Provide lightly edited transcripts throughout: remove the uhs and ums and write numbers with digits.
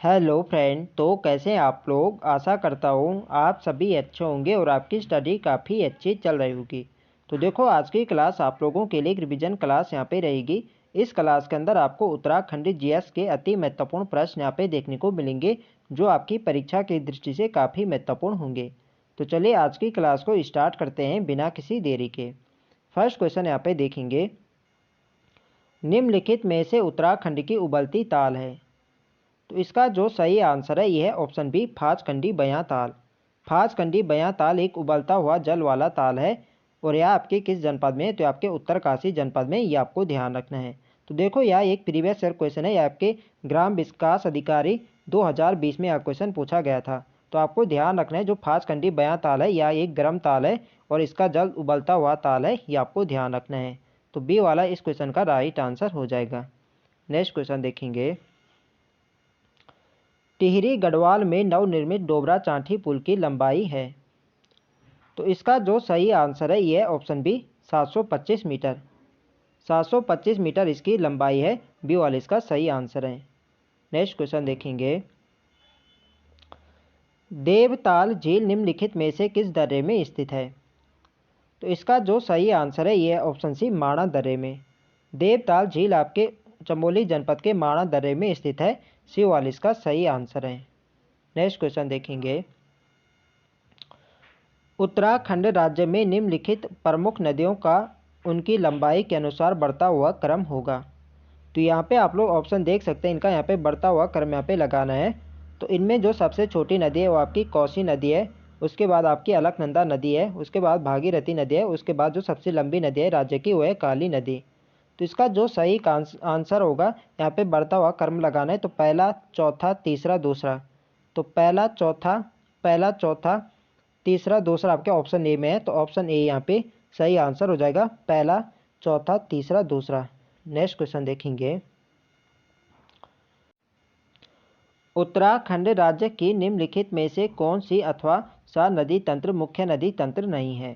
Hello friend. तो कैसे हैं आप लोग। आशा करता हूँ आप सभी अच्छे होंगे और आपकी स्टडी काफ़ी अच्छी चल रही होगी। तो देखो, आज की क्लास आप लोगों के लिए एक रिवीजन क्लास यहाँ पे रहेगी। इस क्लास के अंदर आपको उत्तराखंडी जीएस के अति महत्वपूर्ण प्रश्न यहाँ पे देखने को मिलेंगे, जो आपकी परीक्षा की दृष्टि से काफ़ी महत्वपूर्ण होंगे। तो चलिए आज की क्लास को स्टार्ट करते हैं बिना किसी देरी के। फर्स्ट क्वेश्चन यहाँ पे देखेंगे, निम्नलिखित में से उत्तराखंड की उबलती ताल है। तो इसका जो सही आंसर है यह है ऑप्शन बी, फाजकंडी बयां ताल। फाजकंडी बयां ताल एक उबलता हुआ जल वाला ताल है और यह आपके किस जनपद में है, तो आपके उत्तरकाशी जनपद में, यह आपको ध्यान रखना है। तो देखो, यह एक प्रीवियस ईयर क्वेश्चन है, यह आपके ग्राम विकास अधिकारी 2020 में यह क्वेश्चन पूछा गया था। तो आपको ध्यान रखना है, जो फाजकंडी बयां ताल है यह एक गर्म ताल है और इसका जल उबलता हुआ ताल है, यह आपको ध्यान रखना है। तो बी वाला इस क्वेश्चन का राइट आंसर हो जाएगा। नेक्स्ट क्वेश्चन देखेंगे, टिहरी गढ़वाल में नवनिर्मित डोबरा चांठी पुल की लंबाई है। तो इसका जो सही आंसर है यह ऑप्शन बी, 725 मीटर। 725 मीटर इसकी लंबाई है, बी वाला इसका सही आंसर है। नेक्स्ट क्वेश्चन देखेंगे, देवताल झील निम्नलिखित में से किस दर्रे में स्थित है। तो इसका जो सही आंसर है यह ऑप्शन सी, माणा दर्रे में। देवताल झील आपके चमोली जनपद के माणा दर्रे में स्थित है, सी वाला इसका सही आंसर है। नेक्स्ट क्वेश्चन देखेंगे, उत्तराखंड राज्य में निम्नलिखित प्रमुख नदियों का उनकी लंबाई के अनुसार बढ़ता हुआ क्रम होगा। तो यहाँ पे आप लोग ऑप्शन देख सकते हैं, इनका यहाँ पे बढ़ता हुआ क्रम यहाँ पे लगाना है। तो इनमें जो सबसे छोटी नदी है वो आपकी कोसी नदी है, उसके बाद आपकी अलकनंदा नदी है, उसके बाद भागीरथी नदी है, उसके बाद जो सबसे लंबी नदी है राज्य की वो है काली नदी। तो इसका जो सही आंसर होगा, यहाँ पे बढ़ता हुआ क्रम लगाना है। तो पहला, चौथा, तीसरा, दूसरा। तो पहला चौथा तीसरा दूसरा आपके ऑप्शन ए में है, तो ऑप्शन ए यहाँ पे सही आंसर हो जाएगा, पहला चौथा तीसरा दूसरा। नेक्स्ट क्वेश्चन देखेंगे, उत्तराखंड राज्य की निम्नलिखित में से कौन सी अथवा सा नदी तंत्र मुख्य नदी तंत्र नहीं है।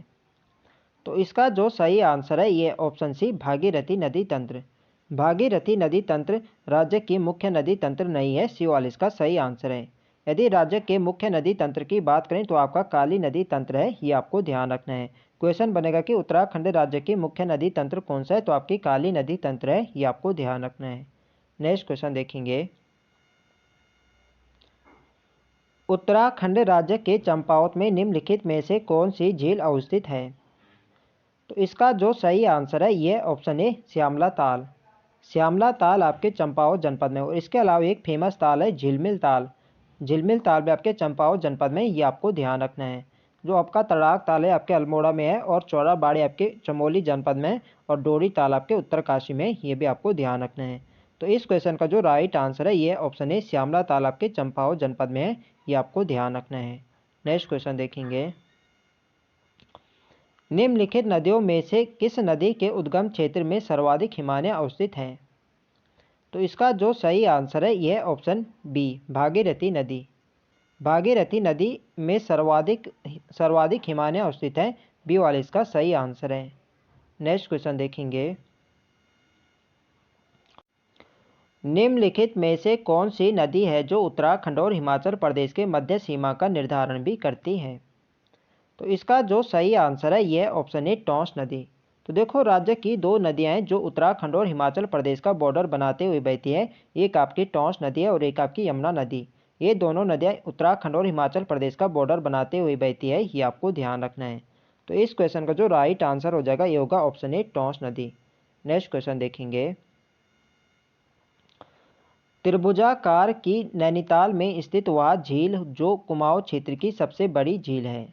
तो इसका जो सही आंसर है ये ऑप्शन सी, भागीरथी नदी तंत्र। भागीरथी नदी तंत्र राज्य की मुख्य नदी तंत्र नहीं है, सी वाला इसका सही आंसर है। यदि राज्य के मुख्य नदी तंत्र की बात करें तो आपका काली नदी तंत्र है, ये आपको ध्यान रखना है। क्वेश्चन बनेगा कि उत्तराखंड राज्य की मुख्य नदी तंत्र कौन सा है, तो आपकी काली नदी तंत्र है, ये आपको ध्यान रखना है। नेक्स्ट क्वेश्चन देखेंगे, उत्तराखंड राज्य के चंपावत में निम्नलिखित में से कौन सी झील अवस्थित है। तो इसका जो सही आंसर है ये ऑप्शन ए, श्यामला ताल। श्यामला ताल आपके चंपावत जनपद में, और इसके अलावा एक फेमस ताल है झिलमिल ताल। झिलमिल ताल भी आपके चंपावत जनपद में, ये आपको ध्यान रखना है। जो आपका तड़ाक ताल है आपके अल्मोड़ा में है, और चौराबाड़ी आपके चमोली जनपद में, और डोरी ताल आपके उत्तरकाशी में, ये भी आपको ध्यान रखना है। तो इस क्वेश्चन का जो राइट आंसर है ये ऑप्शन ए, श्यामला ताल आपके चंपावत जनपद में है, ये आपको ध्यान रखना है। नेक्स्ट क्वेश्चन देखेंगे, निम्नलिखित नदियों में से किस नदी के उद्गम क्षेत्र में सर्वाधिक हिमालय अवस्थित हैं। तो इसका जो सही आंसर है यह ऑप्शन बी, भागीरथी नदी। भागीरथी नदी में सर्वाधिक हिमालय अवस्थित है, बी वाला इसका सही आंसर है। नेक्स्ट क्वेश्चन देखेंगे, निम्नलिखित में से कौन सी नदी है जो उत्तराखंड और हिमाचल प्रदेश के मध्य सीमा का निर्धारण भी करती है। तो इसका जो सही आंसर है यह ऑप्शन है, टॉन्स नदी। तो देखो, राज्य की दो नदियां हैं जो उत्तराखंड और हिमाचल प्रदेश का बॉर्डर बनाते हुए बहती है, एक आपकी टॉन्स नदी है और एक आपकी यमुना नदी। ये दोनों नदियां उत्तराखंड और हिमाचल प्रदेश का बॉर्डर बनाते हुए बहती है, ये आपको ध्यान रखना है। तो इस क्वेश्चन का जो राइट आंसर हो जाएगा ये होगा ऑप्शन ए, टॉन्स नदी। नेक्स्ट क्वेश्चन देखेंगे, त्रिभुजाकार की नैनीताल में स्थित वह झील जो कुमाऊं क्षेत्र की सबसे बड़ी झील है।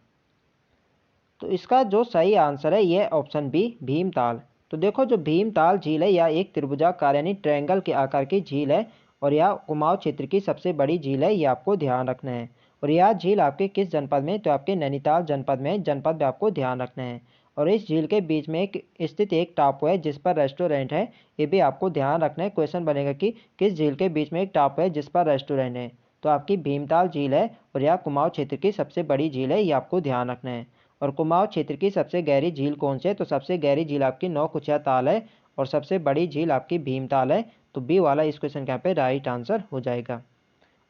तो इसका जो सही आंसर है यह ऑप्शन बी, भीमताल। तो देखो, जो भीमताल झील है यह एक त्रिभुजाकार यानी ट्रायंगल के आकार की झील है, और यह कुमाऊं क्षेत्र की सबसे बड़ी झील है, यह आपको ध्यान रखना है। और यह झील आपके किस जनपद में, तो आपके नैनीताल जनपद में, जनपद में आपको ध्यान रखना है। और इस झील के बीच में स्थित एक टापू है जिस पर रेस्टोरेंट है, ये भी आपको ध्यान रखना है। क्वेश्चन बनेगा कि किस झील के बीच में एक टापू है जिस पर रेस्टोरेंट है, तो आपकी भीमताल झील है, और यह कुमाऊं क्षेत्र की सबसे बड़ी झील है, ये आपको ध्यान रखना है। और कुमाऊं क्षेत्र की सबसे गहरी झील कौन सी है, तो सबसे गहरी झील आपकी नौकुचिया ताल है, और सबसे बड़ी झील आपकी भीमताल है। तो बी वाला इस क्वेश्चन के यहाँ पे राइट आंसर हो जाएगा।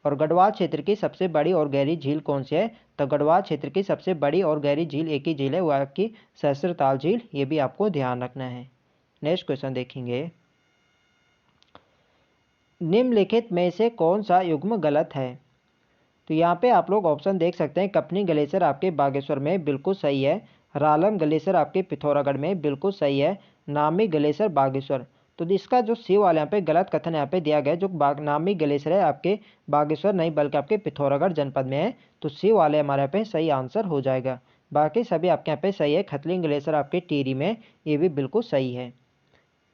और गढ़वाल क्षेत्र की सबसे बड़ी और गहरी झील कौन सी है? तो गढ़वाल क्षेत्र की सबसे बड़ी और गहरी झील एक ही झील है, वो आपकी सहस्त्रताल झील। ये भी आपको ध्यान रखना है। नेक्स्ट क्वेश्चन देखेंगे, निम्नलिखित में से कौन सा युग्म गलत है? तो यहाँ पे आप लोग ऑप्शन देख सकते हैं। कपनी ग्लेशियर आपके बागेश्वर में, बिल्कुल सही है। रालम ग्लेशियर आपके पिथौरागढ़ में, बिल्कुल सही है। नामी ग्लेशियर बागेश्वर। तो इसका जो सी वाला यहाँ पे गलत कथन यहाँ पे दिया गया है, जो नामी ग्लेशियर है आपके बागेश्वर नहीं बल्कि आपके पिथौरागढ़ जनपद में है। तो सी वाले हमारे यहाँ पे सही आंसर हो जाएगा। बाकी सभी आपके यहाँ पे सही है। खतलिंग ग्लेशियर आपके टिहरी में, ये भी बिल्कुल सही है।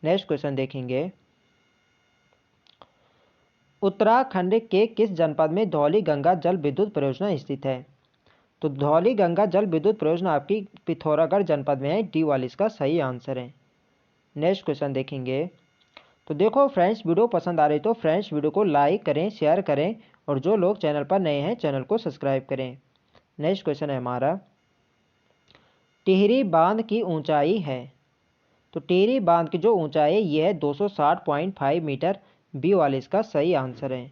नेक्स्ट क्वेश्चन देखेंगे, उत्तराखंड के किस जनपद में धौली गंगा जल विद्युत परियोजना स्थित है? तो धौली गंगा जल विद्युत परियोजना आपकी पिथौरागढ़ जनपद में है। डी वाली इसका सही आंसर है। नेक्स्ट क्वेश्चन देखेंगे, तो देखो फ्रेंड्स, वीडियो पसंद आ रही तो फ्रेंड्स वीडियो को लाइक करें, शेयर करें, और जो लोग चैनल पर नए हैं चैनल को सब्सक्राइब करें। नेक्स्ट क्वेश्चन है हमारा, टिहरी बांध की ऊंचाई है? तो टिहरी बांध की जो ऊंचाई है ये है 260.5 मीटर। बी वाले इसका सही आंसर है।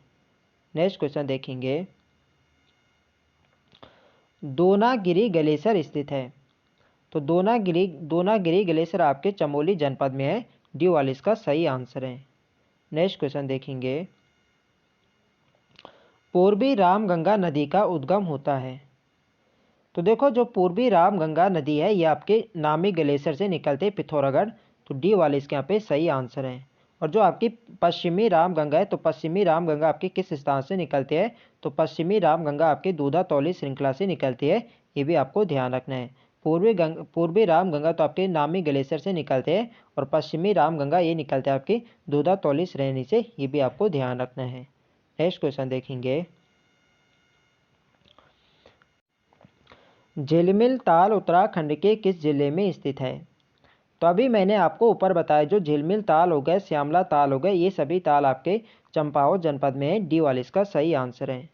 नेक्स्ट क्वेश्चन देखेंगे, दोनागिरी ग्लेशियर स्थित है? तो दोनागिरी ग्लेशियर आपके चमोली जनपद में है। डी वाले इसका सही आंसर है। नेक्स्ट क्वेश्चन देखेंगे, पूर्वी रामगंगा नदी का उद्गम होता है? तो देखो जो पूर्वी रामगंगा नदी है ये आपके नामी ग्लेशियर से निकलते पिथौरागढ़। तो डी वाले इसके यहाँ पे सही आंसर है। और जो आपकी पश्चिमी रामगंगा है, तो पश्चिमी रामगंगा आपकी किस स्थान से निकलती है? तो पश्चिमी रामगंगा आपकी दूधा तौली श्रृंखला से निकलती है। ये भी आपको ध्यान रखना है। पूर्वी रामगंगा तो आपके नामी ग्लेशियर से निकलते हैं, और पश्चिमी रामगंगा ये निकलते हैं आपकी दूधा तौली श्रेणी से। ये भी आपको ध्यान रखना है। नेक्स्ट क्वेश्चन देखेंगे, झिलमिल ताल उत्तराखंड के किस जिले में स्थित है? तो अभी मैंने आपको ऊपर बताया, जो झिलमिल ताल हो गए, श्यामला ताल हो गए, ये सभी ताल आपके चंपावत जनपद में है। डी वाले इसका सही आंसर है।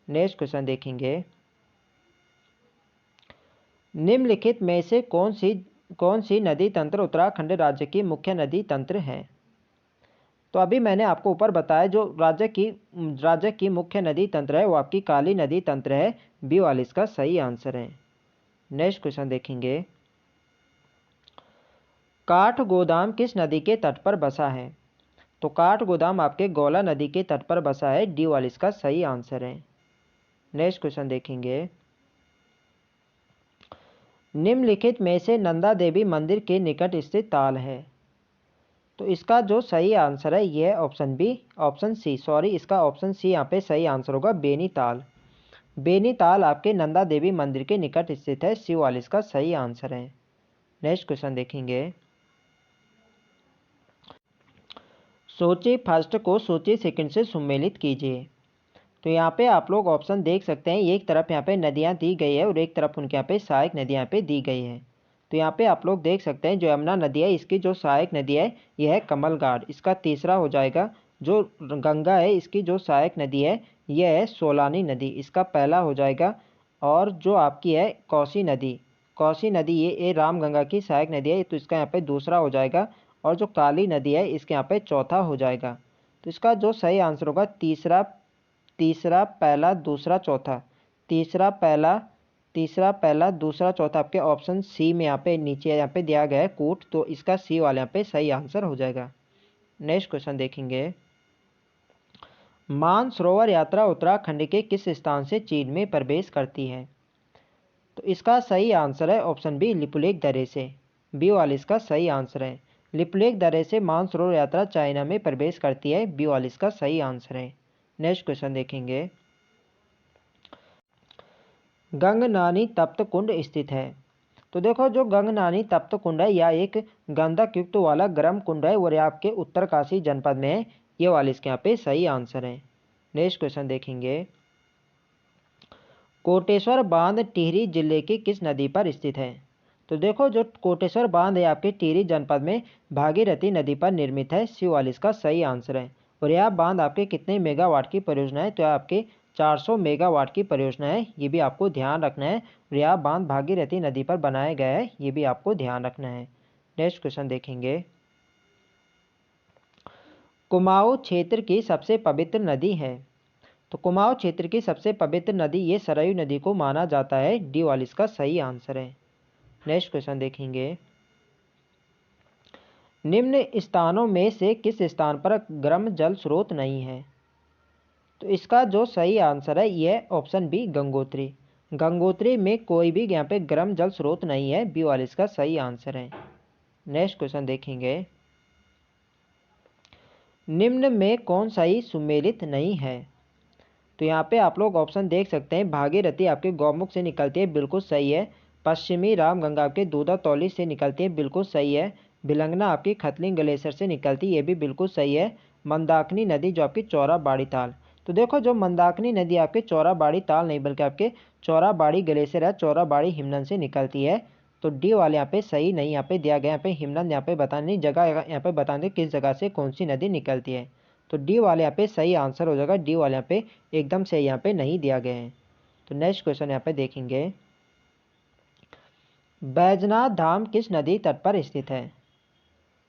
नेक्स्ट क्वेश्चन देखेंगे, निम्नलिखित में से कौन सी नदी तंत्र उत्तराखंड राज्य की मुख्य नदी तंत्र है? तो अभी मैंने आपको ऊपर बताया, जो राज्य की मुख्य नदी तंत्र है वो आपकी काली नदी तंत्र है। बी वाले इसका सही आंसर है। नेक्स्ट क्वेश्चन देखेंगे, काठगोदाम किस नदी के तट पर बसा है? तो काठगोदाम आपके गौला नदी के तट पर बसा है। डी वाले इसका सही आंसर है। नेक्स्ट क्वेश्चन देखेंगे, निम्नलिखित में से नंदा देवी मंदिर के निकट स्थित ताल है? तो इसका जो सही आंसर है यह ऑप्शन सी यहाँ पे सही आंसर होगा, बेनीताल। बेनीताल आपके नंदा देवी मंदिर के निकट स्थित है। सी वाले इसका सही आंसर है। नेक्स्ट क्वेश्चन देखेंगे, सोची फर्स्ट को सोची सेकंड से सम्मिलित कीजिए। तो यहाँ पे आप लोग ऑप्शन देख सकते हैं। एक तरफ यहाँ पे नदियाँ दी गई है और एक तरफ उनके यहाँ पे सहायक नदियाँ यहाँ पे दी गई है। तो यहाँ पे आप लोग देख सकते हैं, जो यमुना नदी है इसकी जो सहायक नदी है यह है कमलगाड़, इसका तीसरा हो जाएगा। जो गंगा है इसकी जो सहायक नदी है यह है सोलानी नदी, इसका पहला हो जाएगा। और जो आपकी है कोसी नदी ये रामगंगा की सहायक नदी है, तो इसका यहाँ पे दूसरा हो जाएगा। और जो काली नदी है इसके यहाँ पे चौथा हो जाएगा। तो इसका जो सही आंसर होगा तीसरा, पहला, दूसरा, चौथा। तीसरा पहला दूसरा चौथा आपके ऑप्शन सी में यहाँ पे नीचे यहाँ पे दिया गया है कूट। तो इसका सी वाले यहाँ पे सही आंसर हो जाएगा। नेक्स्ट क्वेश्चन देखेंगे, मानसरोवर यात्रा उत्तराखंड के किस स्थान से चीन में प्रवेश करती है? तो इसका सही आंसर है ऑप्शन बी, लिपुलेख दर्रे से। बी वाले इसका सही आंसर है। लिपुलेख दर्रे से मानसरोवर यात्रा चाइना में प्रवेश करती है। बी वाले इसका सही आंसर है। नेक्स्ट क्वेश्चन देखेंगे, गंगनानी तप्त कुंड स्थित है? तो देखो जो गंगनानी तप्त कुंड है यह एक गंधक युक्त वाला गर्म कुंड है और यह आपके उत्तरकाशी जनपद में है। ये वाले इसके यहाँ पे सही आंसर है। नेक्स्ट क्वेश्चन देखेंगे, कोटेश्वर बांध टिहरी जिले की किस नदी पर स्थित है? तो देखो जो कोटेश्वर बांध है आपके टिहरी जनपद में भागीरथी नदी पर निर्मित है। सी वाले इसका सही आंसर है। और यह बांध आपके कितने मेगावाट की परियोजना है? तो आपके 400 मेगावाट की परियोजना है। ये भी आपको ध्यान रखना है। और यह बांध भागीरथी नदी पर बनाया गया है, ये भी आपको ध्यान रखना है। नेक्स्ट क्वेश्चन देखेंगे, कुमाऊं क्षेत्र की सबसे पवित्र नदी है? तो कुमाऊं क्षेत्र की सबसे पवित्र नदी ये सरयू नदी को माना जाता है। डी वाला इसका सही आंसर है। नेक्स्ट क्वेश्चन देखेंगे, निम्न स्थानों में से किस स्थान पर गर्म जल स्रोत नहीं है? तो इसका जो सही आंसर है यह ऑप्शन बी गंगोत्री। गंगोत्री में कोई भी यहाँ पे गर्म जल स्रोत नहीं है। बी वाला इसका सही आंसर है। नेक्स्ट क्वेश्चन देखेंगे, निम्न में कौन सा ही सुमेलित नहीं है? तो यहाँ पे आप लोग ऑप्शन देख सकते हैं। भागीरथी आपके गौमुख से निकलती है, बिल्कुल सही है। पश्चिमी रामगंगा आपके दूधातौली से निकलती है, बिल्कुल सही है। भिलंगना आपकी खतलिंग ग्लेशियर से निकलती है, ये भी बिल्कुल सही है। मंदाकिनी नदी जो आपकी चौराबाड़ी ताल, तो देखो जो मंदाकिनी नदी आपके चौराबाड़ी ताल नहीं बल्कि आपके चौराबाड़ी ग्लेशियर है, चौराबाड़ी हिमनद से निकलती है। तो डी वाले यहाँ पे सही नहीं यहाँ पे दिया गया। यहाँ पे हिमनद यहाँ पे बताने जगह यहाँ पे बताने किस जगह से कौन सी नदी निकलती है। तो डी वाले यहाँ पे सही आंसर हो जाएगा। डी वाले यहाँ पे एकदम सही यहाँ पे नहीं दिया गया है। तो नेक्स्ट क्वेश्चन यहाँ पे देखेंगे, बैजनाथ धाम किस नदी तट पर स्थित है?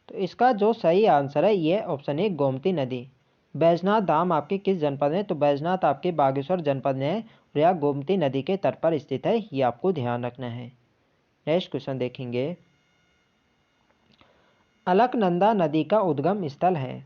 तो इसका जो सही आंसर है ये ऑप्शन है गोमती नदी। बैजनाथ धाम आपके किस जनपद में? तो बैजनाथ आपके बागेश्वर जनपद में है और यह गोमती नदी के तट पर स्थित है, ये आपको ध्यान रखना है। नेक्स्ट क्वेश्चन देखेंगे, अलकनंदा नदी का उद्गम स्थल है?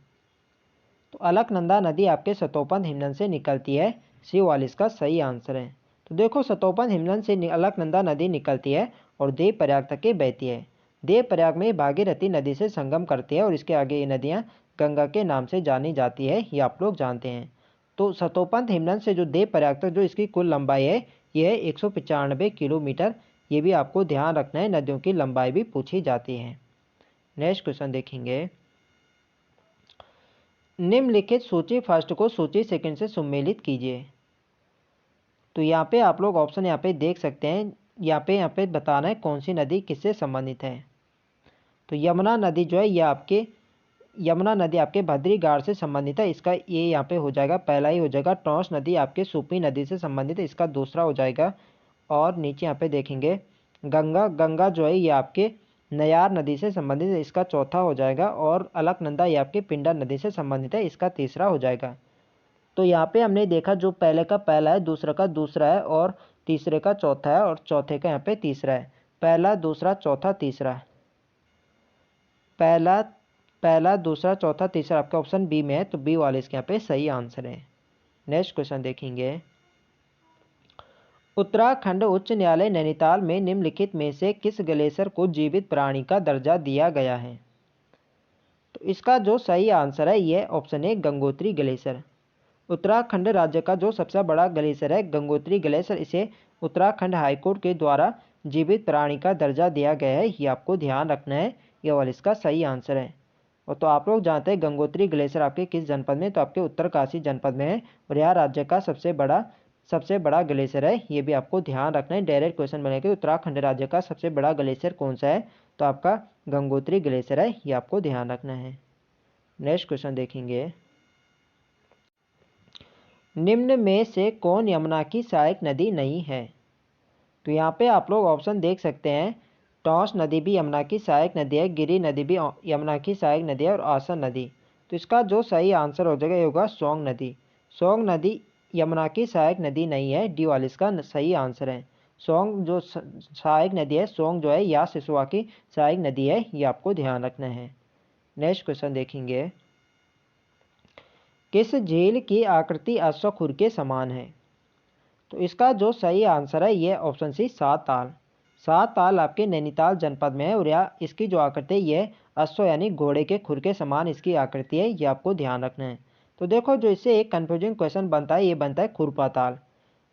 तो अलकनंदा नदी आपके सतोपन हिमनद से निकलती है। सी वाला इसका सही आंसर है। तो देखो सतोपन हिमनद से अलकनंदा नदी निकलती है और देव प्रयाग तक के बहती है। देव प्रयाग में भागीरथी नदी से संगम करती है और इसके आगे ये नदियाँ गंगा के नाम से जानी जाती है, ये आप लोग जानते हैं। तो सतोपंथ हिमनद से जो देव प्रयाग तक जो इसकी कुल लंबाई है यह है 195 किलोमीटर। ये भी आपको ध्यान रखना है, नदियों की लंबाई भी पूछी जाती है। नेक्स्ट क्वेश्चन देखेंगे, निम्नलिखित सूची फर्स्ट को सूची सेकंड से सम्मिलित कीजिए। तो यहाँ पे आप लोग ऑप्शन यहाँ पे देख सकते हैं। यहाँ पे बताना है कौन सी नदी किससे संबंधित है। तो यमुना नदी जो है ये आपके यमुना नदी आपके भद्री घाट से संबंधित है, इसका ये यहाँ पे हो जाएगा, पहला ही हो जाएगा। टॉस नदी आपके सूपी नदी से संबंधित है, इसका दूसरा हो जाएगा। और नीचे यहाँ पे देखेंगे गंगा जो है ये आपके नयार नदी से संबंधित है, इसका चौथा हो जाएगा। और अलकनंदा ये आपके पिंडर नदी से संबंधित है, इसका तीसरा हो जाएगा। तो यहाँ पे हमने देखा जो पहले का पहला है, दूसरा का दूसरा है और तीसरे का चौथा है और चौथे का यहाँ पे तीसरा है। पहला दूसरा चौथा तीसरा, पहला दूसरा चौथा तीसरा आपका ऑप्शन बी में है। तो बी वाले इसके यहाँ पे सही आंसर है। नेक्स्ट क्वेश्चन देखेंगे, उत्तराखंड उच्च न्यायालय नैनीताल में निम्नलिखित में से किस ग्लेशियर को जीवित प्राणी का दर्जा दिया गया है? तो इसका जो सही आंसर है यह ऑप्शन है गंगोत्री ग्लेशियर। उत्तराखंड राज्य का जो सबसे बड़ा ग्लेशियर है गंगोत्री ग्लेशियर, इसे उत्तराखंड हाईकोर्ट के द्वारा जीवित प्राणी का दर्जा दिया गया है, ये आपको ध्यान रखना है। यह वाला इसका सही आंसर है। और तो आप लोग जानते हैं गंगोत्री ग्लेशियर आपके किस जनपद में? तो आपके उत्तरकाशी जनपद में है और यह राज्य का सबसे बड़ा ग्लेशियर है, ये भी आपको ध्यान रखना है। डायरेक्ट क्वेश्चन बनेगा उत्तराखंड राज्य का सबसे बड़ा ग्लेशियर कौन सा है? तो आपका गंगोत्री ग्लेशियर है, ये आपको ध्यान रखना है। नेक्स्ट क्वेश्चन देखेंगे, निम्न में से कौन यमुना की सहायक नदी नहीं है? तो यहाँ पे आप लोग ऑप्शन देख सकते हैं। टॉस नदी भी यमुना की सहायक नदी है, गिरी नदी भी यमुना की सहायक नदी है और आसन नदी। तो इसका जो सही आंसर हो जाएगा ये होगा सोंग नदी। सोंग नदी यमुना की सहायक नदी नहीं है, डी वाला इसका सही आंसर है। सोंग जो सहायक नदी है, सोंग जो है या सिसुआ की सहायक नदी है, ये आपको ध्यान रखना है। नेक्स्ट क्वेश्चन देखेंगे, किस झील की आकृति अश्वखुर के समान है? तो इसका जो सही आंसर है ये ऑप्शन सी सात ताल। सात ताल आपके नैनीताल जनपद में है और यह इसकी जो आकृति है ये अश्व यानी घोड़े के खुर के समान इसकी आकृति है, ये आपको ध्यान रखना है। तो देखो जो इससे एक कन्फ्यूजिंग क्वेश्चन बनता है, ये बनता है खुरपा ताल।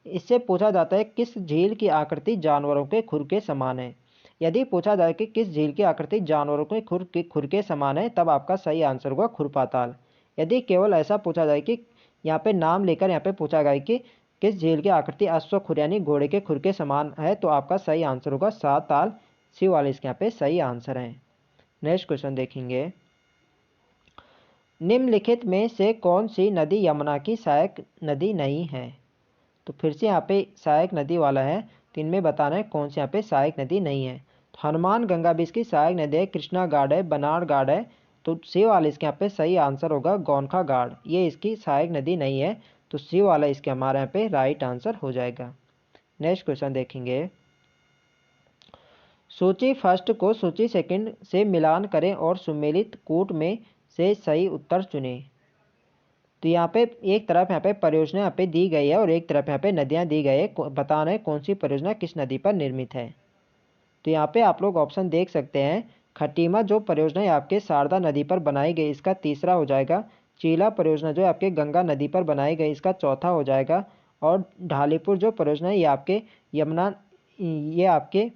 इससे पूछा जाता है किस झील की आकृति जानवरों के खुर के समान है। यदि पूछा जाए कि किस झील की आकृति जानवरों के खुर के समान है, तब आपका सही आंसर होगा खुरपा ताल। यदि केवल ऐसा पूछा जाए कि यहाँ पे नाम लेकर यहाँ पे पूछा गया कि किस झील की आकृति अश्वखुर यानी घोड़े के खुर के समान है, तो आपका सही आंसर होगा सात ताल। सी वाले इसके यहाँ पे सही आंसर है। नेक्स्ट क्वेश्चन देखेंगे, निम्नलिखित में से कौन सी नदी यमुना की सहायक नदी नहीं है? तो फिर से यहाँ पे सहायक नदी वाला है, तो इनमें बताना है कौन सी यहाँ पे सहायक नदी नहीं है। तो हनुमान गंगा भी इसकी सहायक नदी है, कृष्णा गाड़ है, बनाड़ गाड़ है। तो सी वाले इसके यहाँ पे सही आंसर होगा गौनखा गाड़, ये इसकी सहायक नदी नहीं है। तो तो सी वाला इसके हमारे यहाँ पे राइट आंसर हो जाएगा। नेक्स्ट क्वेश्चन देखेंगे। सूची फर्स्ट को सूची सेकंड से मिलान करें और सुमेलित कूट में से सही उत्तर चुनें। तो यहाँ पे एक तरफ यहाँ पे परियोजना यहाँ पे दी गई है और एक तरफ यहाँ पे नदियाँ दी गई है। बताना है कौन सी परियोजना किस नदी पर निर्मित है। तो यहाँ पे आप लोग ऑप्शन देख सकते हैं। खटीमा जो परियोजना है आपके शारदा नदी पर बनाई गई, इसका तीसरा हो जाएगा। चीला परियोजना जो आपके गंगा नदी पर बनाई गई, इसका चौथा हो जाएगा। और ढालीपुर जो परियोजना है ये आपके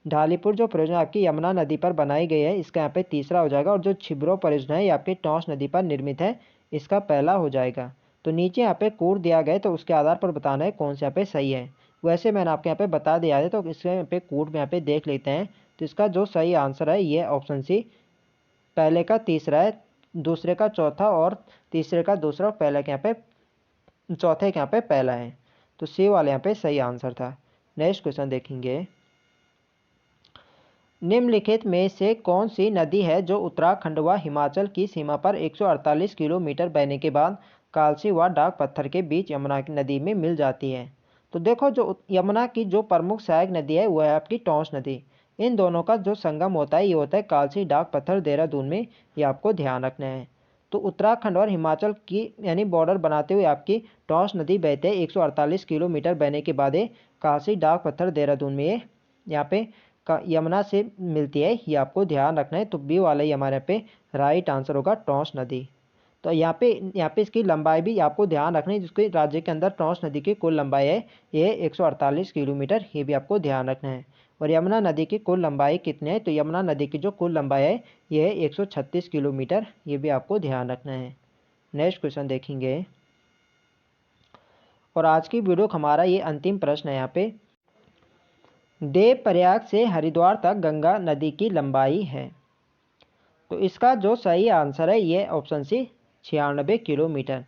ढालीपुर जो परियोजना आपकी यमुना नदी पर बनाई गई है, इसका यहाँ पे तीसरा हो जाएगा। और जो छिब्रो परियोजना है ये आपके टॉस नदी पर निर्मित है, इसका पहला हो जाएगा। तो नीचे यहाँ पे कोड दिया गया है, तो उसके आधार पर बताना है कौन सा यहाँ पे सही है। वैसे मैंने आपके यहाँ पे बता दिया है, तो इसके यहाँ पे कोड में यहाँ पे देख लेते हैं। तो इसका जो सही आंसर है ये ऑप्शन सी, पहले का तीसरा है, दूसरे का चौथा और तीसरे का दूसरा, पहले के यहाँ पे चौथे के यहाँ पे पहला है। तो सी वाले यहाँ पे सही आंसर था। नेक्स्ट क्वेश्चन देखेंगे। निम्नलिखित में से कौन सी नदी है जो उत्तराखंड व हिमाचल की सीमा पर 148 किलोमीटर बहने के बाद कालसी व डाक पत्थर के बीच यमुना नदी में मिल जाती है। तो देखो जो यमुना की जो प्रमुख सहायक नदी है वह है आपकी टॉस नदी। इन दोनों का जो संगम होता है ये होता है कालसी डाक पत्थर देहरादून में, ये आपको ध्यान रखना है। तो उत्तराखंड और हिमाचल की यानी बॉर्डर बनाते हुए आपकी टॉस नदी बहते हैं 148 किलोमीटर बहने के बाद कालसी डाक पत्थर देहरादून में ये यहाँ पे यमुना से मिलती है, ये आपको ध्यान रखना है। तो बी वाला ही हमारे यहाँ पे राइट आंसर होगा टॉस नदी। तो यहाँ पे इसकी लंबाई भी आपको ध्यान रखनी है। जिसके राज्य के अंदर टॉस नदी की कुल लंबाई है ये 148 किलोमीटर, ये भी आपको ध्यान रखना है। और यमुना नदी की कुल लंबाई कितनी है, तो यमुना नदी की जो कुल लंबाई है ये है 136 किलोमीटर, ये भी आपको ध्यान रखना है। नेक्स्ट क्वेश्चन देखेंगे। और आज की वीडियो का हमारा ये अंतिम प्रश्न है। यहाँ पे देवप्रयाग से हरिद्वार तक गंगा नदी की लंबाई है। तो इसका जो सही आंसर है ये ऑप्शन सी 96 किलोमीटर।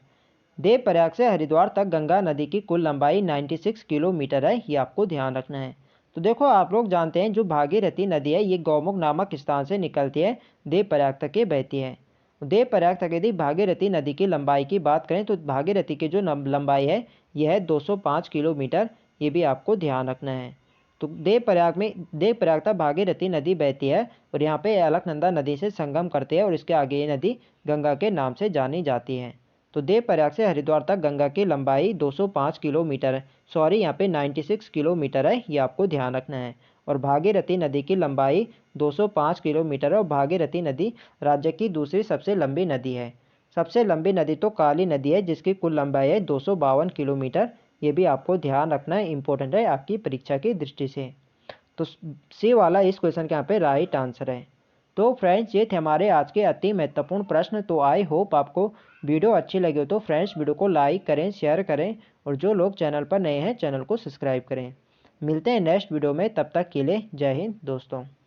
देवप्रयाग से हरिद्वार तक गंगा नदी की कुल लंबाई 96 किलोमीटर है, ये आपको ध्यान रखना है। तो देखो आप लोग जानते हैं जो भागीरथी नदी है ये गौमुख नामक स्थान से निकलती है, देवप्रयाग तक ये बहती है। देवप्रयाग तक यदि भागीरथी नदी की लंबाई की बात करें तो भागीरथी की जो लंबाई है यह है 205 किलोमीटर, ये भी आपको ध्यान रखना है। तो देवप्रयाग तक भागीरथी नदी बहती है और यहाँ पे अलकनंदा नदी से संगम करती है और इसके आगे ये नदी गंगा के नाम से जानी जाती है। तो देवप्रयाग से हरिद्वार तक गंगा की लंबाई 205 किलोमीटर है, सॉरी यहाँ पे 96 किलोमीटर है, ये आपको ध्यान रखना है। और भागीरथी नदी की लंबाई 205 किलोमीटर है और भागीरथी नदी राज्य की दूसरी सबसे लंबी नदी है। सबसे लंबी नदी तो काली नदी है जिसकी कुल लंबाई है 252 किलोमीटर, ये भी आपको ध्यान रखना है, इंपॉर्टेंट है आपकी परीक्षा की दृष्टि से। तो सी वाला इस क्वेश्चन के यहाँ पे राइट आंसर है। तो फ्रेंड्स ये थे हमारे आज के अति महत्वपूर्ण प्रश्न। तो आई होप आपको वीडियो अच्छी लगी हो तो फ्रेंड्स वीडियो को लाइक करें, शेयर करें और जो लोग चैनल पर नए हैं चैनल को सब्सक्राइब करें। मिलते हैं नेक्स्ट वीडियो में, तब तक के लिए जय हिंद दोस्तों।